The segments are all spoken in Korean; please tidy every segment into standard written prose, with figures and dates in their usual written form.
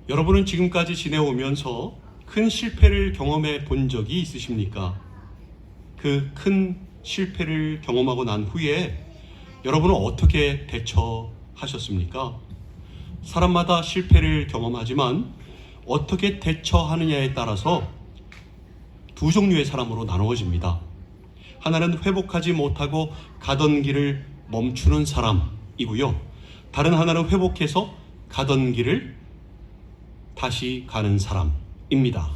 여러분은 지금까지 지내오면서 큰 실패를 경험해 본 적이 있으십니까? 그 큰 실패를 경험하고 난 후에 여러분은 어떻게 대처하셨습니까? 사람마다 실패를 경험하지만 어떻게 대처하느냐에 따라서 두 종류의 사람으로 나누어집니다. 하나는 회복하지 못하고 가던 길을 멈추는 사람이고요. 다른 하나는 회복해서 가던 길을 다시 가는 사람입니다.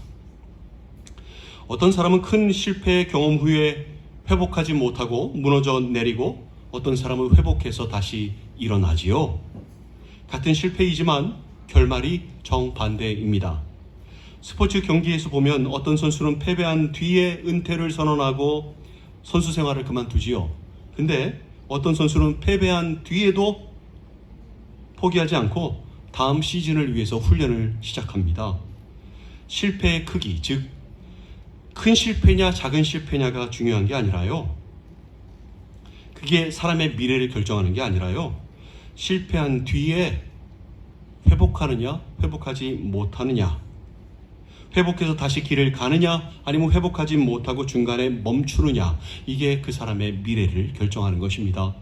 어떤 사람은 큰 실패 경험 후에 회복하지 못하고 무너져 내리고 어떤 사람은 회복해서 다시 일어나지요. 같은 실패이지만 결말이 정반대입니다. 스포츠 경기에서 보면 어떤 선수는 패배한 뒤에 은퇴를 선언하고 선수 생활을 그만두지요. 근데 어떤 선수는 패배한 뒤에도 포기하지 않고 다음 시즌을 위해서 훈련을 시작합니다. 실패의 크기, 즉 큰 실패냐 작은 실패냐가 중요한 게 아니라요. 그게 사람의 미래를 결정하는 게 아니라요. 실패한 뒤에 회복하느냐, 회복하지 못하느냐, 회복해서 다시 길을 가느냐, 아니면 회복하지 못하고 중간에 멈추느냐, 이게 그 사람의 미래를 결정하는 것입니다.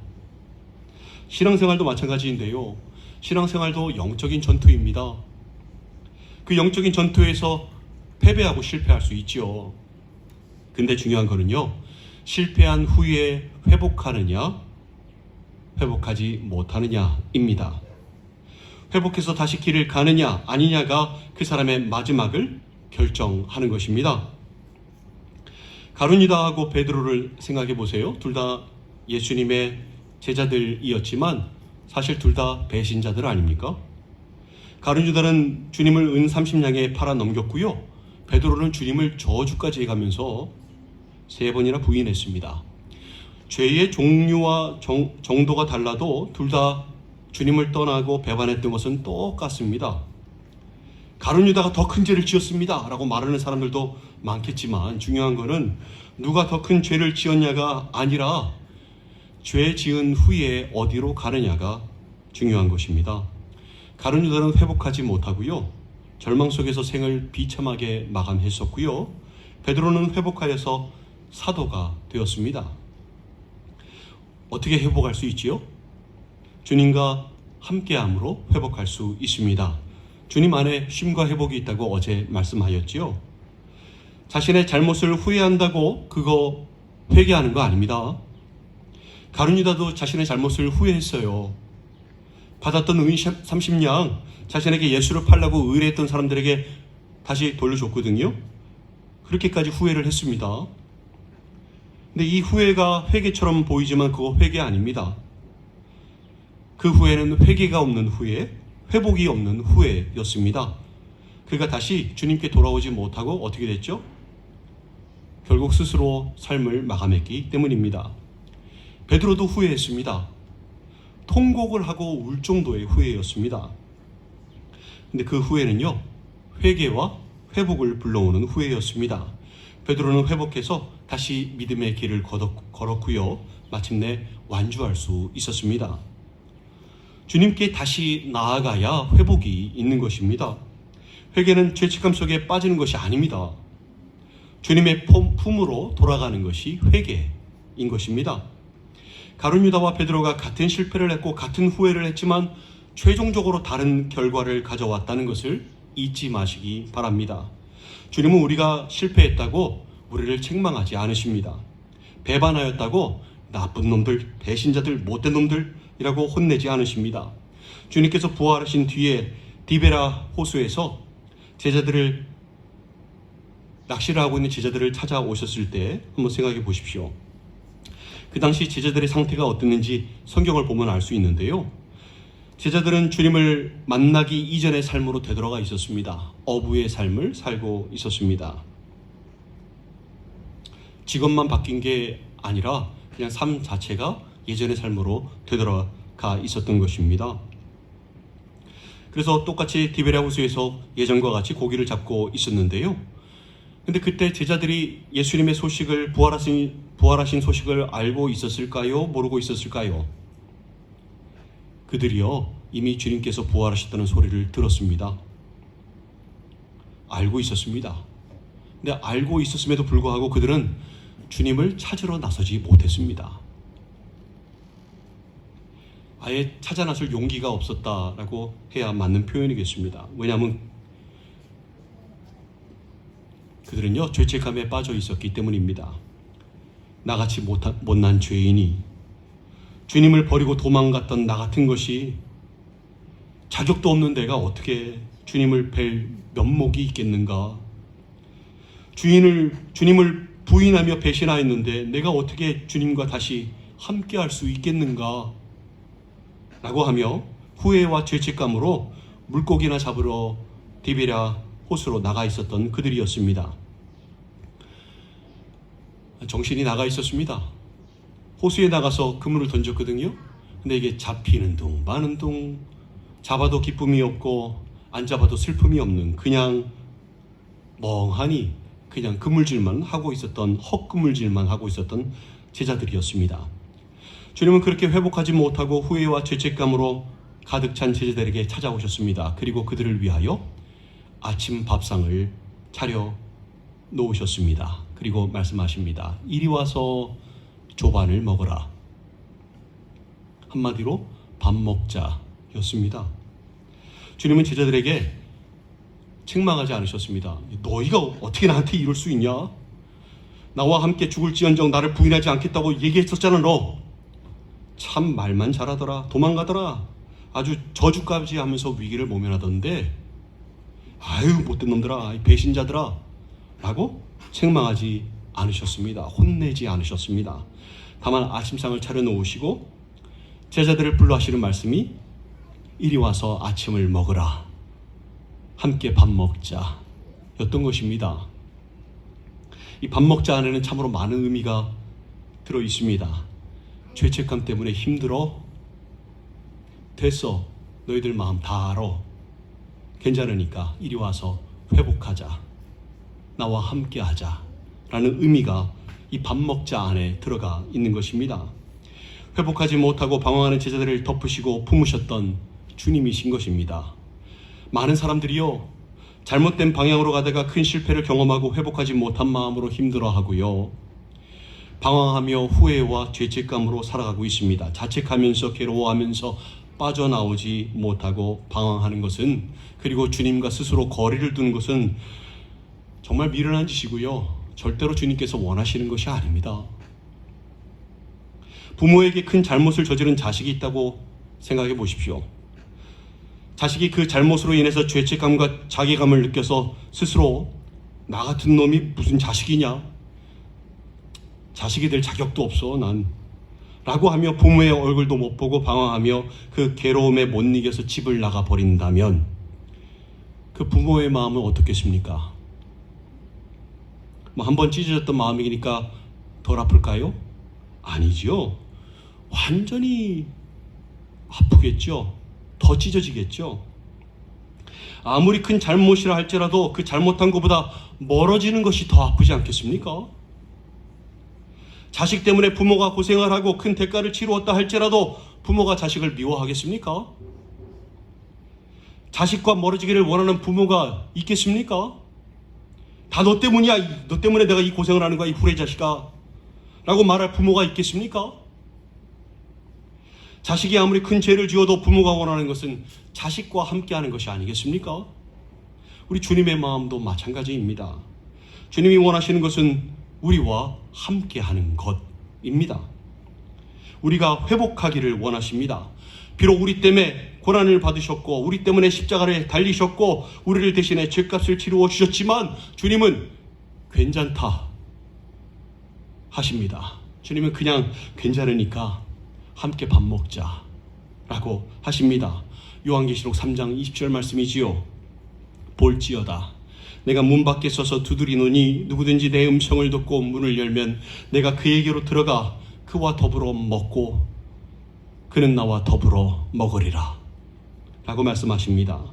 신앙생활도 마찬가지인데요. 신앙생활도 영적인 전투입니다. 그 영적인 전투에서 패배하고 실패할 수 있죠. 근데 중요한 거는요, 실패한 후에 회복하느냐, 회복하지 못하느냐입니다. 회복해서 다시 길을 가느냐 아니냐가 그 사람의 마지막을 결정하는 것입니다. 가룟유다하고 베드로를 생각해 보세요. 둘 다 예수님의 제자들이었지만 사실 둘 다 배신자들 아닙니까? 가룟유다는 주님을 은 30냥에 팔아 넘겼고요. 베드로는 주님을 저주까지 해가면서 3번이나 부인했습니다. 죄의 종류와 정도가 달라도 둘 다 주님을 떠나고 배반했던 것은 똑같습니다. 가룟유다가 더 큰 죄를 지었습니다 라고 말하는 사람들도 많겠지만 중요한 것은 누가 더 큰 죄를 지었냐가 아니라 죄 지은 후에 어디로 가느냐가 중요한 것입니다. 가룟유다는 회복하지 못하고요, 절망 속에서 생을 비참하게 마감했었고요, 베드로는 회복하여서 사도가 되었습니다. 어떻게 회복할 수 있지요? 주님과 함께함으로 회복할 수 있습니다. 주님 안에 쉼과 회복이 있다고 어제 말씀하였지요. 자신의 잘못을 후회한다고 그거 회개하는 거 아닙니다. 가룟유다도 자신의 잘못을 후회했어요. 받았던 은 30냥 자신에게 예수를 팔라고 의뢰했던 사람들에게 다시 돌려줬거든요. 그렇게까지 후회를 했습니다. 근데 이 후회가 회개처럼 보이지만 그거 회개 아닙니다. 그 후회는 회개가 없는 후회, 회복이 없는 후회였습니다. 그가 다시 주님께 돌아오지 못하고 어떻게 됐죠? 결국 스스로 삶을 마감했기 때문입니다. 베드로도 후회했습니다. 통곡을 하고 울 정도의 후회였습니다. 근데 그 후회는요, 회개와 회복을 불러오는 후회였습니다. 베드로는 회복해서 다시 믿음의 길을 걸었고요, 마침내 완주할 수 있었습니다. 주님께 다시 나아가야 회복이 있는 것입니다. 회개는 죄책감 속에 빠지는 것이 아닙니다. 주님의 품으로 돌아가는 것이 회개인 것입니다. 가룟유다와 베드로가 같은 실패를 했고 같은 후회를 했지만 최종적으로 다른 결과를 가져왔다는 것을 잊지 마시기 바랍니다. 주님은 우리가 실패했다고 우리를 책망하지 않으십니다. 배반하였다고 나쁜 놈들, 배신자들, 못된 놈들이라고 혼내지 않으십니다. 주님께서 부활하신 뒤에 디베라 호수에서 제자들을 낚시를 하고 있는 제자들을 찾아오셨을 때 한번 생각해 보십시오. 그 당시 제자들의 상태가 어땠는지 성경을 보면 알 수 있는데요. 제자들은 주님을 만나기 이전의 삶으로 되돌아가 있었습니다. 어부의 삶을 살고 있었습니다. 직업만 바뀐 게 아니라 그냥 삶 자체가 예전의 삶으로 되돌아가 있었던 것입니다. 그래서 똑같이 디베랴 호수에서 예전과 같이 고기를 잡고 있었는데요. 근데 그때 제자들이 예수님의 소식을 부활하신 소식을 알고 있었을까요? 모르고 있었을까요? 그들이요, 이미 주님께서 부활하셨다는 소리를 들었습니다. 알고 있었습니다. 근데 알고 있었음에도 불구하고 그들은 주님을 찾으러 나서지 못했습니다. 아예 찾아 나설 용기가 없었다라고 해야 맞는 표현이겠습니다. 왜냐하면 그들은요, 죄책감에 빠져 있었기 때문입니다. 나같이 못난 죄인이, 주님을 버리고 도망갔던 나 같은 것이, 자격도 없는 내가 어떻게 주님을 뵐 면목이 있겠는가? 주님을 부인하며 배신하였는데 내가 어떻게 주님과 다시 함께 할 수 있겠는가? 라고 하며 후회와 죄책감으로 물고기나 잡으러 디베랴 호수로 나가 있었던 그들이었습니다. 정신이 나가 있었습니다. 호수에 나가서 그물을 던졌거든요. 근데 이게 잡히는 둥 마는 둥, 잡아도 기쁨이 없고 안 잡아도 슬픔이 없는, 그냥 멍하니 그냥 그물질만 하고 있었던, 헛그물질만 하고 있었던 제자들이었습니다. 주님은 그렇게 회복하지 못하고 후회와 죄책감으로 가득 찬 제자들에게 찾아오셨습니다. 그리고 그들을 위하여 아침 밥상을 차려 놓으셨습니다. 그리고 말씀하십니다. 이리 와서 조반을 먹어라. 한마디로 밥 먹자 였습니다. 주님은 제자들에게 책망하지 않으셨습니다. 너희가 어떻게 나한테 이럴 수 있냐? 나와 함께 죽을지언정 나를 부인하지 않겠다고 얘기했었잖아. 너 참 말만 잘하더라. 도망가더라. 아주 저주까지 하면서 위기를 모면하던데, 아유 못된 놈들아, 배신자들아 라고 책망하지 않으셨습니다. 혼내지 않으셨습니다. 다만 아침상을 차려놓으시고 제자들을 불러 하시는 말씀이 이리 와서 아침을 먹으라, 함께 밥 먹자 였던 것입니다. 이 밥 먹자 안에는 참으로 많은 의미가 들어 있습니다. 죄책감 때문에 힘들어? 됐어. 너희들 마음 다 알아. 괜찮으니까 이리 와서 회복하자. 나와 함께 하자 라는 의미가 이 밥 먹자 안에 들어가 있는 것입니다. 회복하지 못하고 방황하는 제자들을 덮으시고 품으셨던 주님이신 것입니다. 많은 사람들이요, 잘못된 방향으로 가다가 큰 실패를 경험하고 회복하지 못한 마음으로 힘들어하고요, 방황하며 후회와 죄책감으로 살아가고 있습니다. 자책하면서 괴로워하면서 빠져나오지 못하고 방황하는 것은, 그리고 주님과 스스로 거리를 두는 것은 정말 미련한 짓이고요, 절대로 주님께서 원하시는 것이 아닙니다. 부모에게 큰 잘못을 저지른 자식이 있다고 생각해 보십시오. 자식이 그 잘못으로 인해서 죄책감과 자괴감을 느껴서 스스로 나 같은 놈이 무슨 자식이냐, 자식이 될 자격도 없어 난 라고 하며 부모의 얼굴도 못 보고 방황하며 그 괴로움에 못 이겨서 집을 나가 버린다면 그 부모의 마음은 어떻겠습니까? 뭐 한번 찢어졌던 마음이니까 덜 아플까요? 아니죠. 완전히 아프겠죠. 더 찢어지겠죠. 아무리 큰 잘못이라 할지라도 그 잘못한 것보다 멀어지는 것이 더 아프지 않겠습니까? 자식 때문에 부모가 고생을 하고 큰 대가를 치루었다 할지라도 부모가 자식을 미워하겠습니까? 자식과 멀어지기를 원하는 부모가 있겠습니까? 다 너 때문이야. 너 때문에 내가 이 고생을 하는 거야, 이 후레 자식아 라고 말할 부모가 있겠습니까? 자식이 아무리 큰 죄를 지어도 부모가 원하는 것은 자식과 함께하는 것이 아니겠습니까? 우리 주님의 마음도 마찬가지입니다. 주님이 원하시는 것은 우리와 함께하는 것입니다. 우리가 회복하기를 원하십니다. 비록 우리 때문에 고난을 받으셨고 우리 때문에 십자가를 달리셨고 우리를 대신해 죄값을 치루어 주셨지만 주님은 괜찮다 하십니다. 주님은 그냥 괜찮으니까 함께 밥 먹자 라고 하십니다. 요한계시록 3장 20절 말씀이지요. 볼지어다 내가 문 밖에 서서 두드리노니 누구든지 내 음성을 듣고 문을 열면 내가 그에게로 들어가 그와 더불어 먹고 그는 나와 더불어 먹으리라 라고 말씀하십니다.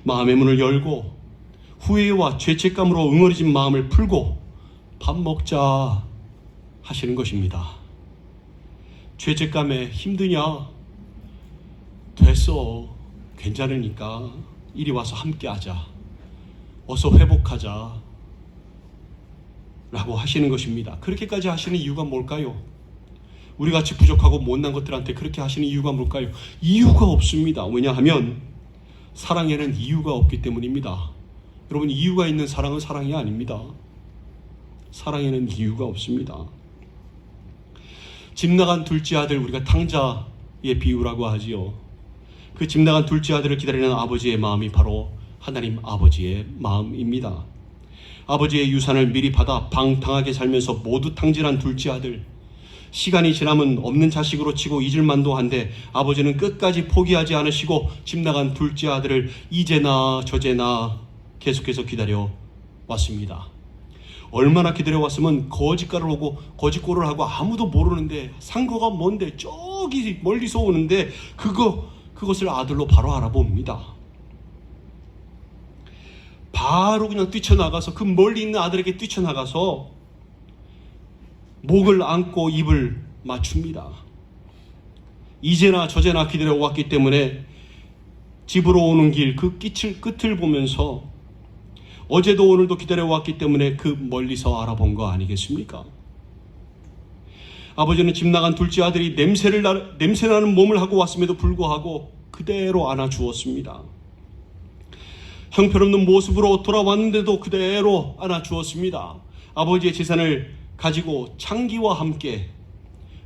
마음의 문을 열고 후회와 죄책감으로 응어리진 마음을 풀고 밥 먹자 하시는 것입니다. 죄책감에 힘드냐? 됐어. 괜찮으니까 이리 와서 함께 하자. 어서 회복하자 라고 하시는 것입니다. 그렇게까지 하시는 이유가 뭘까요? 우리같이 부족하고 못난 것들한테 그렇게 하시는 이유가 뭘까요? 이유가 없습니다. 왜냐하면 사랑에는 이유가 없기 때문입니다. 여러분, 이유가 있는 사랑은 사랑이 아닙니다. 사랑에는 이유가 없습니다. 집 나간 둘째 아들, 우리가 탕자의 비유라고 하지요. 그 집 나간 둘째 아들을 기다리는 아버지의 마음이 바로 하나님 아버지의 마음입니다. 아버지의 유산을 미리 받아 방탕하게 살면서 모두 탕진한 둘째 아들, 시간이 지나면 없는 자식으로 치고 잊을 만도 한데 아버지는 끝까지 포기하지 않으시고 집 나간 둘째 아들을 이제나 저제나 계속해서 기다려 왔습니다. 얼마나 기다려 왔으면 거짓말을 하고 거짓골을 하고 아무도 모르는데 상거가 뭔데 저기 멀리서 오는데 그것을 아들로 바로 알아봅니다. 바로 그냥 뛰쳐나가서 그 멀리 있는 아들에게 뛰쳐나가서 목을 안고 입을 맞춥니다. 이제나 저제나 기다려 왔기 때문에 집으로 오는 길 그 끝을 보면서 어제도 오늘도 기다려 왔기 때문에 그 멀리서 알아본 거 아니겠습니까? 아버지는 집 나간 둘째 아들이 냄새나는 몸을 하고 왔음에도 불구하고 그대로 안아주었습니다. 형편없는 모습으로 돌아왔는데도 그대로 안아주었습니다. 아버지의 재산을 가지고 창기와 함께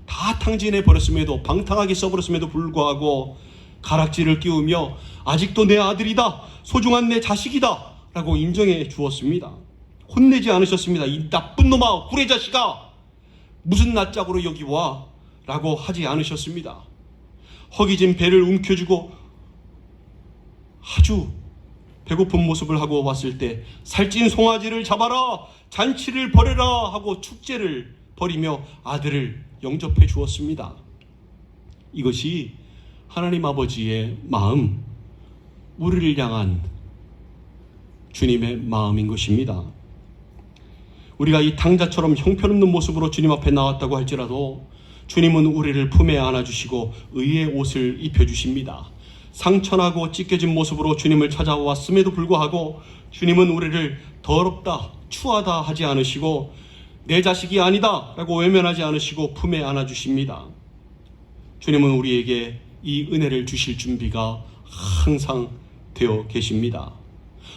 다 탕진해 버렸음에도, 방탕하게 써버렸음에도 불구하고 가락지를 끼우며 아직도 내 아들이다, 소중한 내 자식이다 라고 인정해 주었습니다. 혼내지 않으셨습니다. 이 나쁜 놈아, 후레 자식아, 무슨 낯짝으로 여기 와 라고 하지 않으셨습니다. 허기진 배를 움켜쥐고 아주 배고픈 모습을 하고 왔을 때 살찐 송아지를 잡아라, 잔치를 벌여라 하고 축제를 벌이며 아들을 영접해 주었습니다. 이것이 하나님 아버지의 마음, 우리를 향한 주님의 마음인 것입니다. 우리가 이 탕자처럼 형편없는 모습으로 주님 앞에 나왔다고 할지라도 주님은 우리를 품에 안아주시고 의의 옷을 입혀주십니다. 상처나고 찢겨진 모습으로 주님을 찾아왔음에도 불구하고 주님은 우리를 더럽다, 추하다 하지 않으시고 내 자식이 아니다 라고 외면하지 않으시고 품에 안아주십니다. 주님은 우리에게 이 은혜를 주실 준비가 항상 되어 계십니다.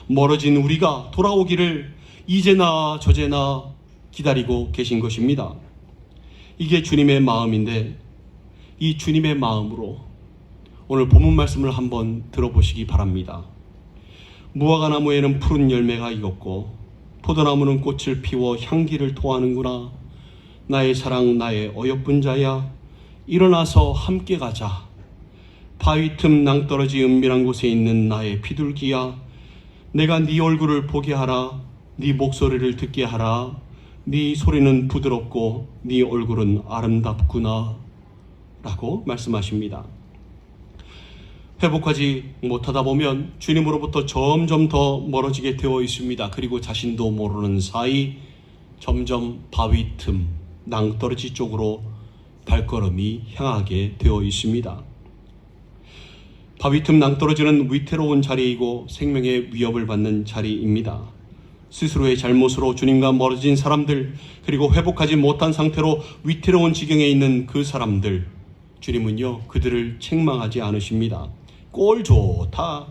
멀어진 우리가 돌아오기를 이제나 저제나 기다리고 계신 것입니다. 이게 주님의 마음인데 이 주님의 마음으로 오늘 본문 말씀을 한번 들어보시기 바랍니다. 무화과 나무에는 푸른 열매가 익었고 포도나무는 꽃을 피워 향기를 토하는구나. 나의 사랑, 나의 어여쁜 자야, 일어나서 함께 가자. 바위 틈 낭떠러지 은밀한 곳에 있는 나의 비둘기야, 내가 네 얼굴을 보게 하라. 네 목소리를 듣게 하라. 네 소리는 부드럽고 네 얼굴은 아름답구나 라고 말씀하십니다. 회복하지 못하다 보면 주님으로부터 점점 더 멀어지게 되어 있습니다. 그리고 자신도 모르는 사이 점점 바위 틈, 낭떠러지 쪽으로 발걸음이 향하게 되어 있습니다. 바위 틈 낭떠러지는 위태로운 자리이고 생명의 위협을 받는 자리입니다. 스스로의 잘못으로 주님과 멀어진 사람들, 그리고 회복하지 못한 상태로 위태로운 지경에 있는 그 사람들, 주님은요 그들을 책망하지 않으십니다. 꼴 좋다,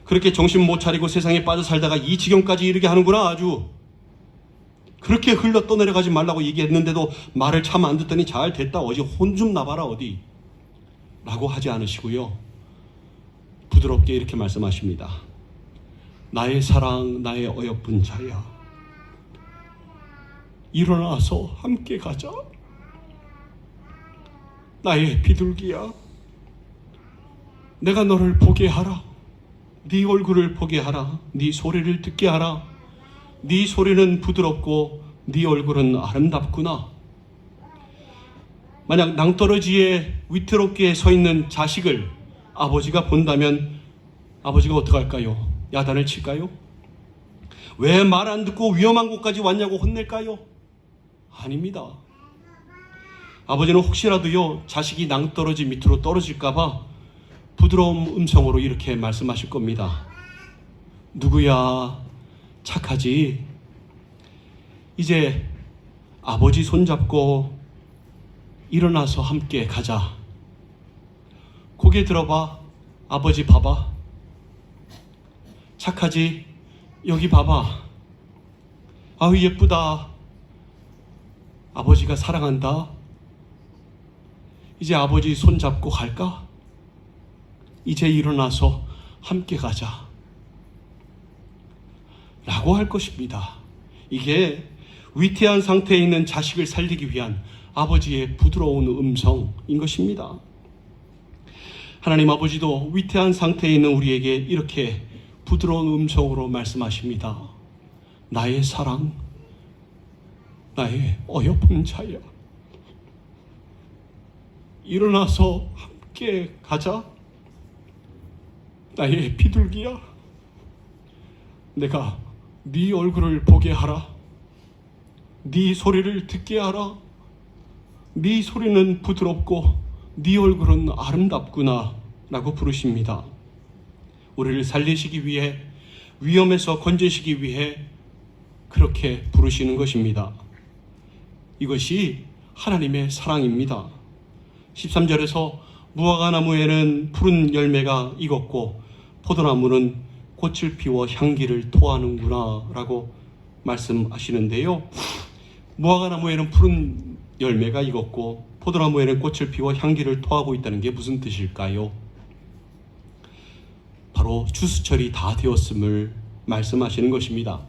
그렇게 정신 못 차리고 세상에 빠져 살다가 이 지경까지 이르게 하는구나. 아주 그렇게 흘러 떠내려가지 말라고 얘기했는데도 말을 참 안 듣더니 잘 됐다, 어디 혼 좀 나봐라 어디 라고 하지 않으시고요, 부드럽게 이렇게 말씀하십니다. 나의 사랑, 나의 어여쁜 자야, 일어나서 함께 가자. 나의 비둘기야, 내가 너를 보게 하라. 네 얼굴을 보게 하라. 네 소리를 듣게 하라. 네 소리는 부드럽고 네 얼굴은 아름답구나. 만약 낭떠러지에 위태롭게 서 있는 자식을 아버지가 본다면 아버지가 어떡할까요? 야단을 칠까요? 왜 말 안 듣고 위험한 곳까지 왔냐고 혼낼까요? 아닙니다. 아버지는 혹시라도요 자식이 낭떠러지 밑으로 떨어질까봐 부드러운 음성으로 이렇게 말씀하실 겁니다. 누구야, 착하지. 이제 아버지 손잡고 일어나서 함께 가자. 고개 들어봐. 아버지 봐봐. 착하지. 여기 봐봐. 아우 예쁘다. 아버지가 사랑한다. 이제 아버지 손잡고 갈까? 이제 일어나서 함께 가자. 라고 할 것입니다. 이게 위태한 상태에 있는 자식을 살리기 위한 아버지의 부드러운 음성인 것입니다. 하나님 아버지도 위태한 상태에 있는 우리에게 이렇게 부드러운 음성으로 말씀하십니다. 나의 사랑, 나의 어여쁜 자야. 일어나서 함께 가자. 나의 비둘기야. 내가 네 얼굴을 보게 하라. 네 소리를 듣게 하라. 네 소리는 부드럽고 네 얼굴은 아름답구나 라고 부르십니다. 우리를 살리시기 위해, 위험에서 건지시기 위해 그렇게 부르시는 것입니다. 이것이 하나님의 사랑입니다. 13절에서 무화과 나무에는 푸른 열매가 익었고 포도나무는 꽃을 피워 향기를 토하는구나 라고 말씀하시는데요. 무화과 나무에는 푸른 열매가 익었고 포도나무에는 꽃을 피워 향기를 토하고 있다는 게 무슨 뜻일까요? 바로 추수철이 다 되었음을 말씀하시는 것입니다.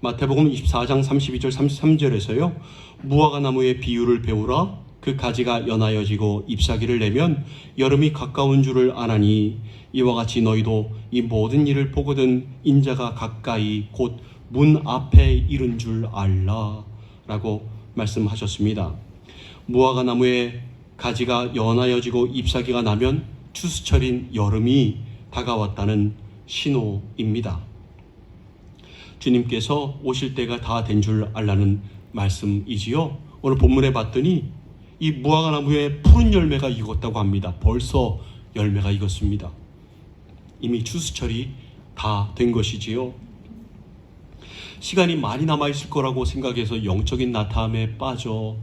마태복음 24장 32절 33절에서요. 무화과 나무의 비유를 배우라. 그 가지가 연하여지고 잎사귀를 내면 여름이 가까운 줄을 아나니 이와 같이 너희도 이 모든 일을 보거든 인자가 가까이 곧 문 앞에 이른 줄 알라 라고 말씀하셨습니다. 무화과 나무의 가지가 연하여지고 잎사귀가 나면 추수철인 여름이 다가왔다는 신호입니다. 주님께서 오실 때가 다 된 줄 알라는 말씀이지요. 오늘 본문에 봤더니 이 무화과 나무에 푸른 열매가 익었다고 합니다. 벌써 열매가 익었습니다. 이미 추수철이 다 된 것이지요. 시간이 많이 남아있을 거라고 생각해서 영적인 나타함에 빠져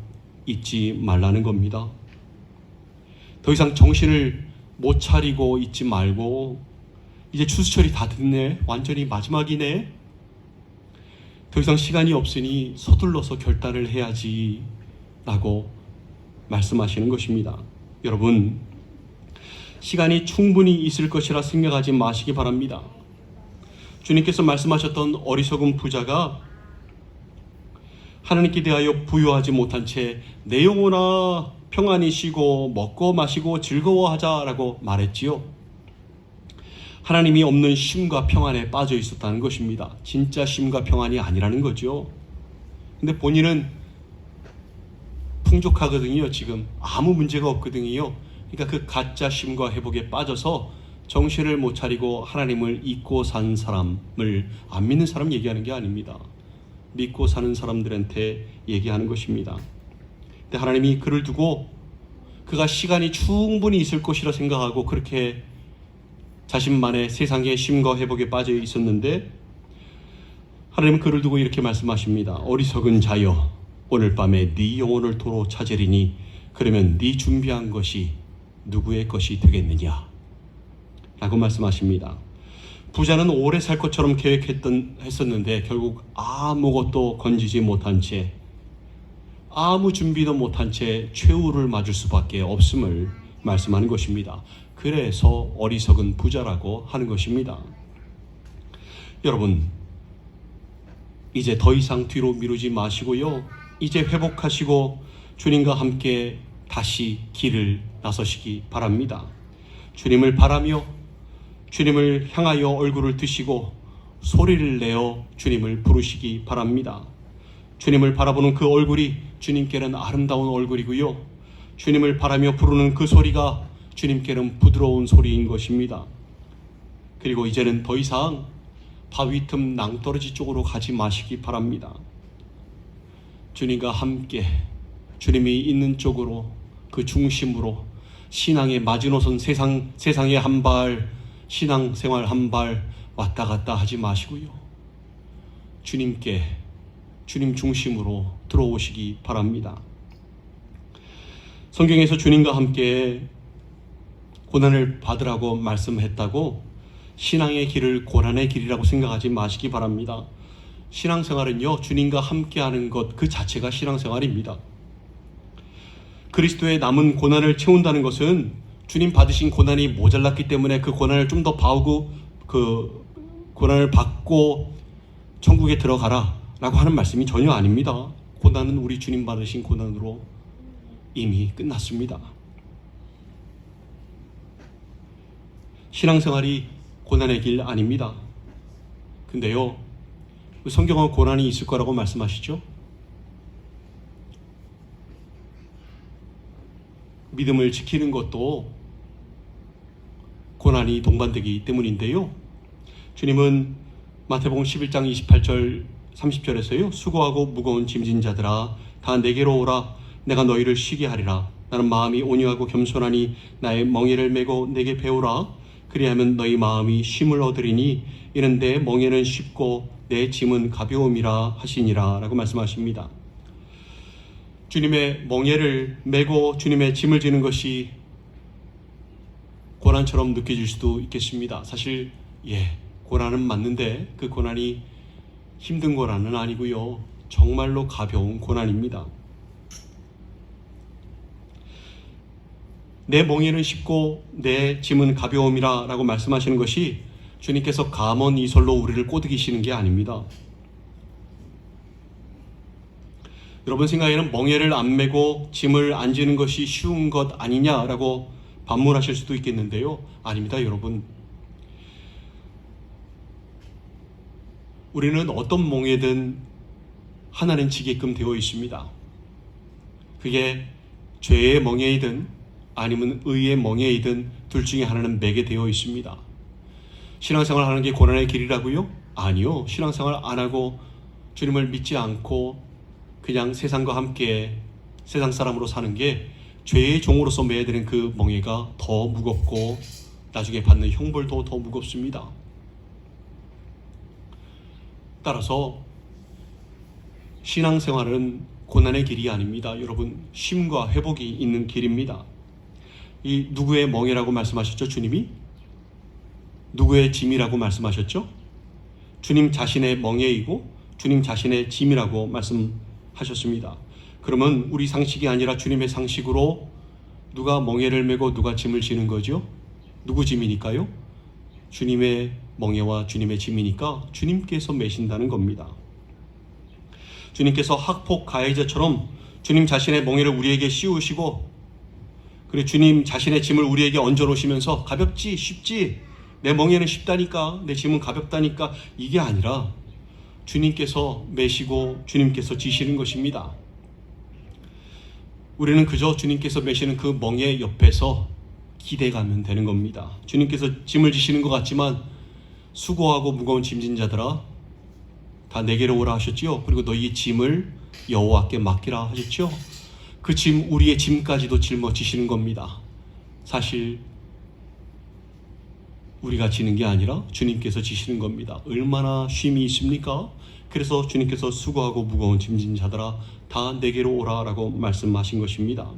있지 말라는 겁니다. 더 이상 정신을 못 차리고 있지 말고 이제 추수철이 다 됐네. 완전히 마지막이네. 더 이상 시간이 없으니 서둘러서 결단을 해야지 라고 말씀하시는 것입니다. 여러분, 시간이 충분히 있을 것이라 생각하지 마시기 바랍니다. 주님께서 말씀하셨던 어리석은 부자가 하나님께 대하여 부유하지 못한 채 내 영혼아 평안히 쉬고 먹고 마시고 즐거워하자라고 말했지요. 하나님이 없는 쉼과 평안에 빠져 있었다는 것입니다. 진짜 쉼과 평안이 아니라는 거죠. 근데 본인은 풍족하거든요. 지금 아무 문제가 없거든요. 그러니까 그 가짜 쉼과 회복에 빠져서 정신을 못 차리고 하나님을 잊고 산 사람을 안 믿는 사람 얘기하는 게 아닙니다. 믿고 사는 사람들한테 얘기하는 것입니다. 근데 하나님이 그를 두고 그가 시간이 충분히 있을 것이라 생각하고 그렇게 자신만의 세상의 쉼과 회복에 빠져 있었는데 하나님은 그를 두고 이렇게 말씀하십니다. 어리석은 자여, 오늘 밤에 네 영혼을 도로 찾으리니 그러면 네 준비한 것이 누구의 것이 되겠느냐 라고 말씀하십니다. 부자는 오래 살 것처럼 계획했었는데 결국 아무것도 건지지 못한 채, 아무 준비도 못한 채 최후를 맞을 수밖에 없음을 말씀하는 것입니다. 그래서 어리석은 부자라고 하는 것입니다. 여러분, 이제 더 이상 뒤로 미루지 마시고요. 이제 회복하시고 주님과 함께 다시 길을 나서시기 바랍니다. 주님을 바라며 주님을 향하여 얼굴을 드시고 소리를 내어 주님을 부르시기 바랍니다. 주님을 바라보는 그 얼굴이 주님께는 아름다운 얼굴이고요. 주님을 바라며 부르는 그 소리가 주님께는 부드러운 소리인 것입니다. 그리고 이제는 더 이상 바위 틈 낭떠러지 쪽으로 가지 마시기 바랍니다. 주님과 함께 주님이 있는 쪽으로, 그 중심으로 신앙의 마지노선 세상의 한 발, 신앙생활 한 발 왔다 갔다 하지 마시고요. 주님 중심으로 들어오시기 바랍니다. 성경에서 주님과 함께 고난을 받으라고 말씀했다고 신앙의 길을 고난의 길이라고 생각하지 마시기 바랍니다. 신앙생활은요, 주님과 함께하는 것 그 자체가 신앙생활입니다. 그리스도의 남은 고난을 채운다는 것은 주님 받으신 고난이 모자랐기 때문에 그 고난을 좀 더 봐오고 그 고난을 받고 천국에 들어가라 라고 하는 말씀이 전혀 아닙니다. 고난은 우리 주님 받으신 고난으로 이미 끝났습니다. 신앙생활이 고난의 길 아닙니다. 근데요, 성경은 고난이 있을 거라고 말씀하시죠? 믿음을 지키는 것도 고난이 동반되기 때문인데요. 주님은 마태복음 11장 28절 30절에서요. 수고하고 무거운 짐진 자들아 다 내게로 오라. 내가 너희를 쉬게 하리라. 나는 마음이 온유하고 겸손하니 나의 멍에를 메고 내게 배우라. 그리하면 너희 마음이 쉼을 얻으리니 이는 내 멍에는 쉽고 내 짐은 가벼움이라 하시니라 라고 말씀하십니다. 주님의 멍에를 메고 주님의 짐을 지는 것이 고난처럼 느껴질 수도 있겠습니다. 사실 고난은 맞는데 그 고난이 힘든 고난은 아니고요. 정말로 가벼운 고난입니다. 내 멍에는 쉽고 내 짐은 가벼움이라 라고 말씀하시는 것이 주님께서 감언이설로 우리를 꼬드기시는 게 아닙니다. 여러분 생각에는 멍에를 안 메고 짐을 안 지는 것이 쉬운 것 아니냐라고 반문하실 수도 있겠는데요. 아닙니다, 여러분. 우리는 어떤 멍에든 하나는 지게끔 되어 있습니다. 그게 죄의 멍에이든 아니면 의의 멍에이든 둘 중에 하나는 매게 되어 있습니다. 신앙생활 하는 게 고난의 길이라고요? 아니요. 신앙생활 안 하고 주님을 믿지 않고 그냥 세상과 함께 세상 사람으로 사는 게 죄의 종으로서 매야 되는 그 멍에가 더 무겁고 나중에 받는 형벌도 더 무겁습니다. 따라서 신앙생활은 고난의 길이 아닙니다. 여러분, 쉼과 회복이 있는 길입니다. 이 누구의 멍에라고 말씀하셨죠? 주님이? 누구의 짐이라고 말씀하셨죠? 주님 자신의 멍에이고 주님 자신의 짐이라고 말씀하셨습니다. 그러면 우리 상식이 아니라 주님의 상식으로 누가 멍에를 메고 누가 짐을 지는 거죠? 누구 짐이니까요? 주님의 멍에와 주님의 짐이니까 주님께서 메신다는 겁니다. 주님께서 학폭 가해자처럼 주님 자신의 멍에를 우리에게 씌우시고 그리고 주님 자신의 짐을 우리에게 얹어 놓으시면서 가볍지 쉽지 내 멍에는 쉽다니까 내 짐은 가볍다니까 이게 아니라 주님께서 메시고 주님께서 지시는 것입니다. 우리는 그저 주님께서 메시는 그 멍에 옆에서 기대가면 되는 겁니다. 주님께서 짐을 지시는 것 같지만 수고하고 무거운 짐진 자들아 다 내게로 오라 하셨지요. 그리고 너희 짐을 여호와께 맡기라 하셨지요. 그 짐 우리의 짐까지도 짊어지시는 겁니다. 사실 우리가 지는 게 아니라 주님께서 지시는 겁니다. 얼마나 쉼이 있습니까? 그래서 주님께서 수고하고 무거운 짐진 자들아 다 내게로 오라 라고 말씀하신 것입니다.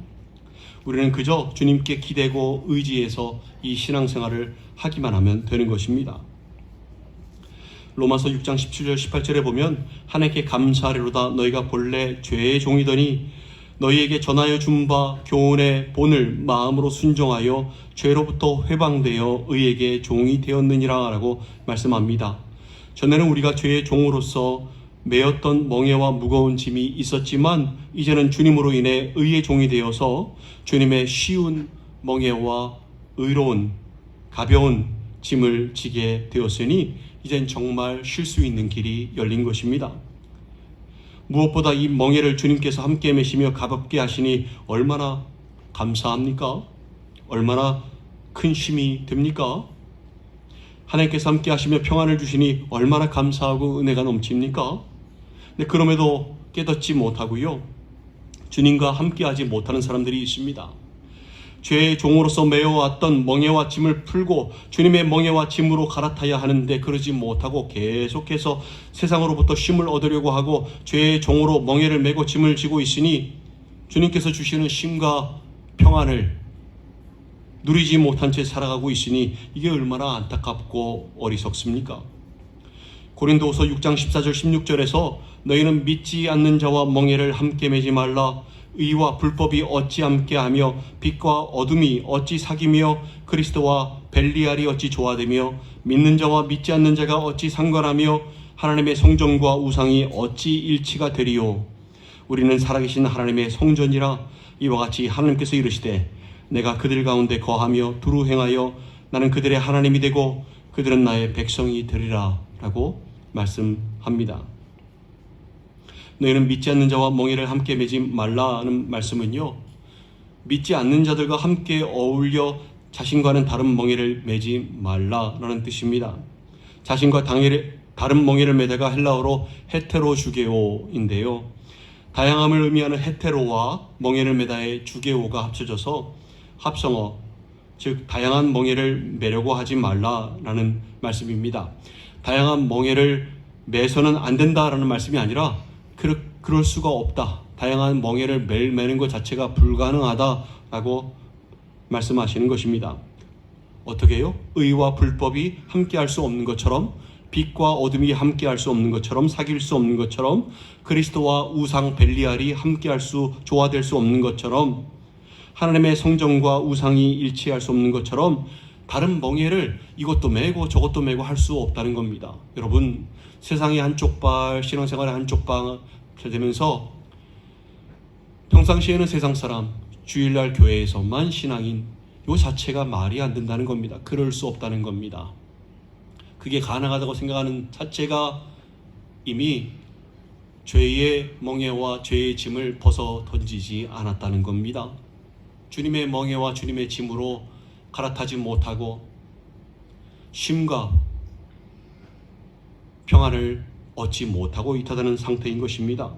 우리는 그저 주님께 기대고 의지해서 이 신앙생활을 하기만 하면 되는 것입니다. 로마서 6장 17절 18절에 보면 하나님께 감사하리로다 너희가 본래 죄의 종이더니 너희에게 전하여 준 바 교훈의 본을 마음으로 순종하여 죄로부터 회방되어 의에게 종이 되었느니라 라고 말씀합니다. 전에는 우리가 죄의 종으로서 매였던 멍에와 무거운 짐이 있었지만 이제는 주님으로 인해 의의 종이 되어서 주님의 쉬운 멍에와 의로운 가벼운 짐을 지게 되었으니 이젠 정말 쉴 수 있는 길이 열린 것입니다. 무엇보다 이 멍에를 주님께서 함께 메시며 가볍게 하시니 얼마나 감사합니까? 얼마나 큰 쉼이 됩니까? 하나님께서 함께 하시며 평안을 주시니 얼마나 감사하고 은혜가 넘칩니까? 근데 그럼에도 깨닫지 못하고요. 주님과 함께 하지 못하는 사람들이 있습니다. 죄의 종으로서 매여왔던 멍에와 짐을 풀고 주님의 멍에와 짐으로 갈아타야 하는데 그러지 못하고 계속해서 세상으로부터 쉼을 얻으려고 하고 죄의 종으로 멍에를 메고 짐을 지고 있으니 주님께서 주시는 쉼과 평안을 누리지 못한 채 살아가고 있으니 이게 얼마나 안타깝고 어리석습니까? 고린도후서 6장 14절 16절에서 너희는 믿지 않는 자와 멍에를 함께 매지 말라. 의와 불법이 어찌 함께하며 빛과 어둠이 어찌 사귀며 그리스도와 벨리알이 어찌 조화되며 믿는 자와 믿지 않는 자가 어찌 상관하며 하나님의 성전과 우상이 어찌 일치가 되리요. 우리는 살아계신 하나님의 성전이라. 이와 같이 하나님께서 이르시되 내가 그들 가운데 거하며 두루 행하여 나는 그들의 하나님이 되고 그들은 나의 백성이 되리라 라고 말씀합니다. 너희는 믿지 않는 자와 멍에를 함께 매지 말라는 말씀은요, 믿지 않는 자들과 함께 어울려 자신과는 다른 멍에를 매지 말라라는 뜻입니다. 자신과 다른 멍에를 매다가 헬라어로 헤테로주게오인데요, 다양함을 의미하는 헤테로와 멍에를 매다의 주게오가 합쳐져서 합성어, 즉 다양한 멍에를 매려고 하지 말라라는 말씀입니다. 다양한 멍에를 매서는 안 된다라는 말씀이 아니라 그럴 수가 없다. 다양한 멍에를 매일 매는 것 자체가 불가능하다라고 말씀하시는 것입니다. 어떻게 해요? 의와 불법이 함께할 수 없는 것처럼, 빛과 어둠이 함께할 수 없는 것처럼, 사귈 수 없는 것처럼, 그리스도와 우상 벨리알이 조화될 수 없는 것처럼, 하나님의 성전과 우상이 일치할 수 없는 것처럼 다른 멍에를 이것도 매고 저것도 매고 할 수 없다는 겁니다. 여러분, 세상의 한쪽 발, 신앙생활의 한쪽 발 되면서 평상시에는 세상 사람, 주일날 교회에서만 신앙인, 이 자체가 말이 안 된다는 겁니다. 그럴 수 없다는 겁니다. 그게 가능하다고 생각하는 자체가 이미 죄의 멍에와 죄의 짐을 벗어 던지지 않았다는 겁니다. 주님의 멍에와 주님의 짐으로 갈아타지 못하고 쉼과 평안을 얻지 못하고 있다는 상태인 것입니다.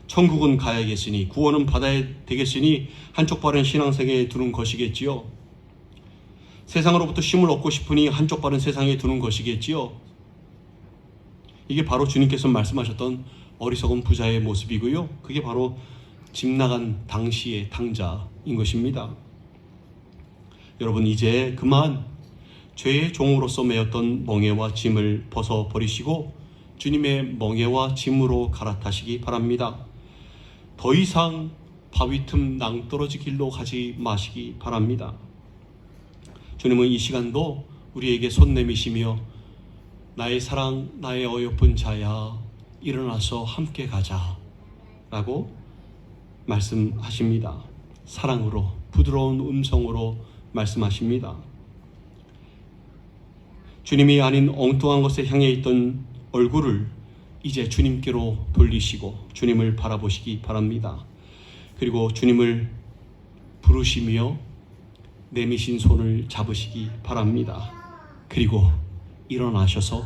천국은 가야겠으니, 구원은 받아야 되겠으니 한쪽 발은 신앙세계에 두는 것이겠지요. 세상으로부터 쉼을 얻고 싶으니 한쪽 발은 세상에 두는 것이겠지요. 이게 바로 주님께서 말씀하셨던 어리석은 부자의 모습이고요, 그게 바로 집 나간 당시의 탕자인 것입니다. 여러분, 이제 그만 죄의 종으로서 매였던 멍에와 짐을 벗어버리시고 주님의 멍에와 짐으로 갈아타시기 바랍니다. 더 이상 바위 틈 낭떠러지 길로 가지 마시기 바랍니다. 주님은 이 시간도 우리에게 손 내미시며 나의 사랑, 나의 어여쁜 자야, 일어나서 함께 가자 라고 말씀하십니다. 사랑으로, 부드러운 음성으로 말씀하십니다. 주님이 아닌 엉뚱한 것에 향해 있던 얼굴을 이제 주님께로 돌리시고 주님을 바라보시기 바랍니다. 그리고 주님을 부르시며 내미신 손을 잡으시기 바랍니다. 그리고 일어나셔서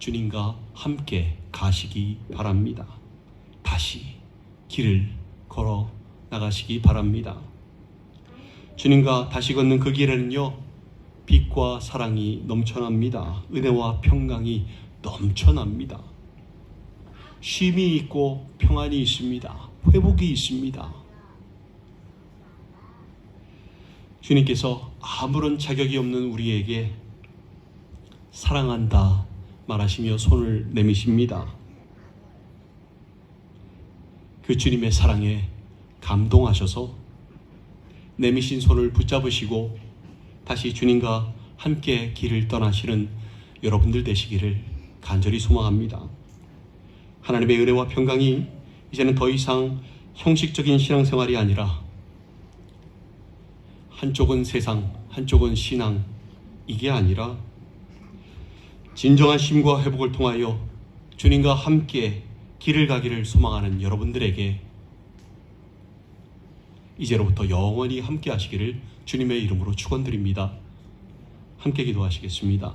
주님과 함께 가시기 바랍니다. 다시 길을 걸어 나가시기 바랍니다. 주님과 다시 걷는 그 길에는요, 빛과 사랑이 넘쳐납니다. 은혜와 평강이 넘쳐납니다. 쉼이 있고 평안이 있습니다. 회복이 있습니다. 주님께서 아무런 자격이 없는 우리에게 사랑한다 말하시며 손을 내미십니다. 그 주님의 사랑에 감동하셔서 내미신 손을 붙잡으시고 다시 주님과 함께 길을 떠나시는 여러분들 되시기를 간절히 소망합니다. 하나님의 은혜와 평강이 이제는 더 이상 형식적인 신앙생활이 아니라 한쪽은 세상, 한쪽은 신앙, 이게 아니라 진정한 쉼과 회복을 통하여 주님과 함께 길을 가기를 소망하는 여러분들에게 이제로부터 영원히 함께 하시기를 주님의 이름으로 축원드립니다. 함께 기도하시겠습니다.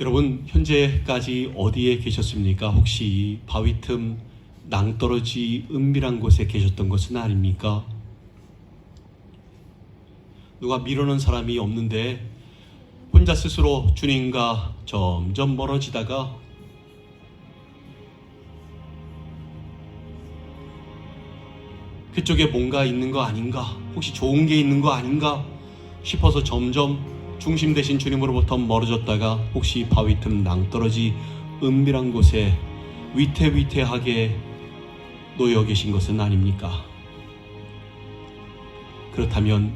여러분, 현재까지 어디에 계셨습니까? 혹시 이 바위 틈 낭떠러지 은밀한 곳에 계셨던 것은 아닙니까? 누가 밀어넣은 사람이 없는데 혼자 스스로 주님과 점점 멀어지다가 그쪽에 뭔가 있는 거 아닌가, 혹시 좋은 게 있는 거 아닌가 싶어서 점점 중심 되신 주님으로부터 멀어졌다가 혹시 바위 틈 낭떠러지 은밀한 곳에 위태위태하게 놓여 계신 것은 아닙니까? 그렇다면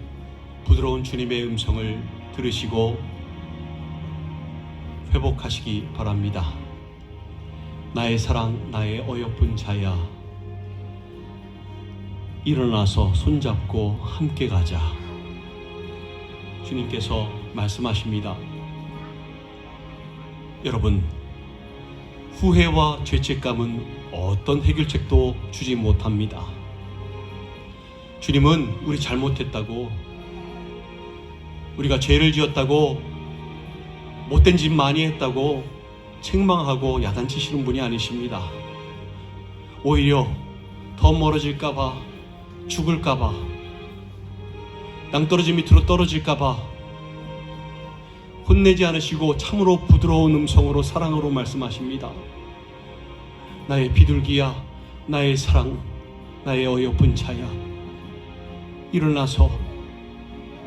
부드러운 주님의 음성을 들으시고 회복하시기 바랍니다. 나의 사랑, 나의 어여쁜 자야, 일어나서 손잡고 함께 가자. 주님께서 말씀하십니다. 여러분, 후회와 죄책감은 어떤 해결책도 주지 못합니다. 주님은 우리 잘못했다고, 우리가 죄를 지었다고, 못된 짓 많이 했다고 책망하고 야단치시는 분이 아니십니다. 오히려 더 멀어질까봐, 죽을까봐, 낭떠러지 밑으로 떨어질까봐 혼내지 않으시고 참으로 부드러운 음성으로 사랑으로 말씀하십니다. 나의 비둘기야, 나의 사랑, 나의 어여쁜 자야, 일어나서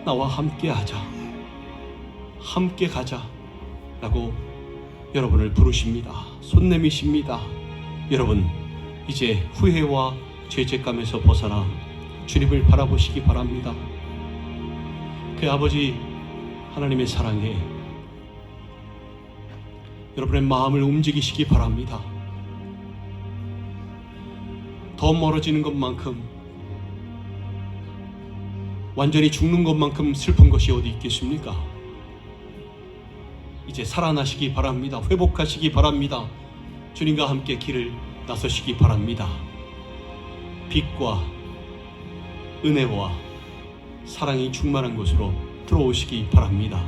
나와 함께 하자, 함께 가자 라고 여러분을 부르십니다. 손 내미십니다. 여러분, 이제 후회와 죄책감에서 벗어나 주님을 바라보시기 바랍니다. 그 아버지 하나님의 사랑에 여러분의 마음을 움직이시기 바랍니다. 더 멀어지는 것만큼, 완전히 죽는 것만큼 슬픈 것이 어디 있겠습니까? 이제 살아나시기 바랍니다. 회복하시기 바랍니다. 주님과 함께 길을 나서시기 바랍니다. 빛과 은혜와 사랑이 충만한 곳으로 들어오시기 바랍니다.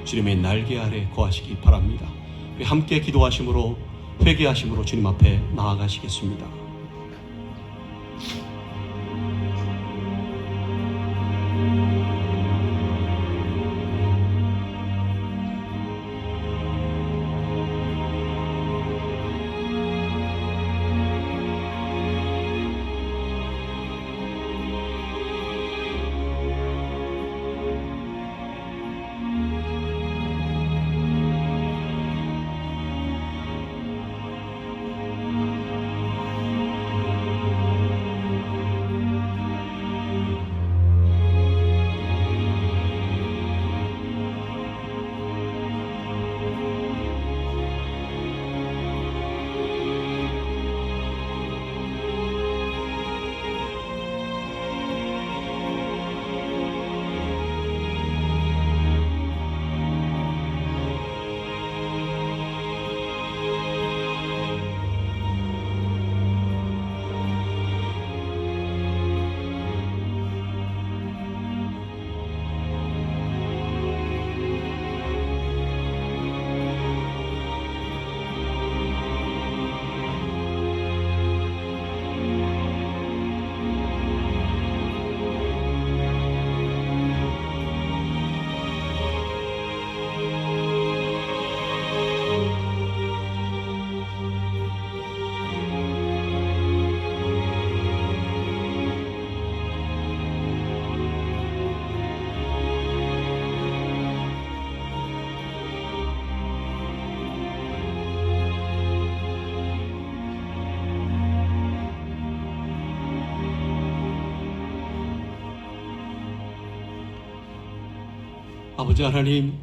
주님의 날개 아래 거하시기 바랍니다. 우리 함께 기도하심으로, 회개하심으로 주님 앞에 나아가시겠습니다. 아버지 하나님,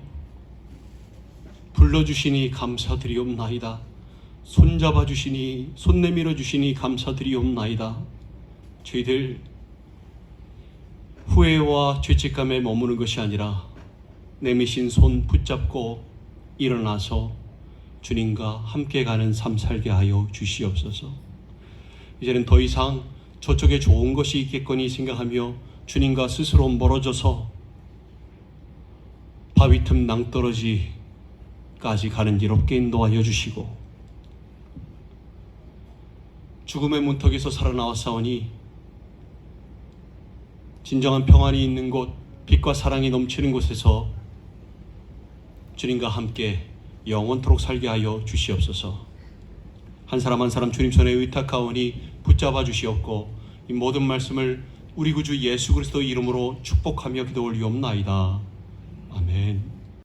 불러주시니 감사드리옵나이다. 손잡아주시니, 손 내밀어 주시니 감사드리옵나이다. 저희들 후회와 죄책감에 머무는 것이 아니라 내미신 손 붙잡고 일어나서 주님과 함께 가는 삶 살게 하여 주시옵소서. 이제는 더 이상 저쪽에 좋은 것이 있겠거니 생각하며 주님과 스스로 멀어져서 바위 틈 낭떠러지가 끝까지 가는 길 없게 인도하여 주시고 죽음의 문턱에서 살아나왔사오니 진정한 평안이 있는 곳, 빛과 사랑이 넘치는 곳에서 주님과 함께 영원토록 살게 하여 주시옵소서. 한 사람 한 사람 주님 손에 의탁하오니 붙잡아 주시옵고 이 모든 말씀을 우리 구주 예수 그리스도 이름으로 축복하며 기도 올리옵나이다. 아멘.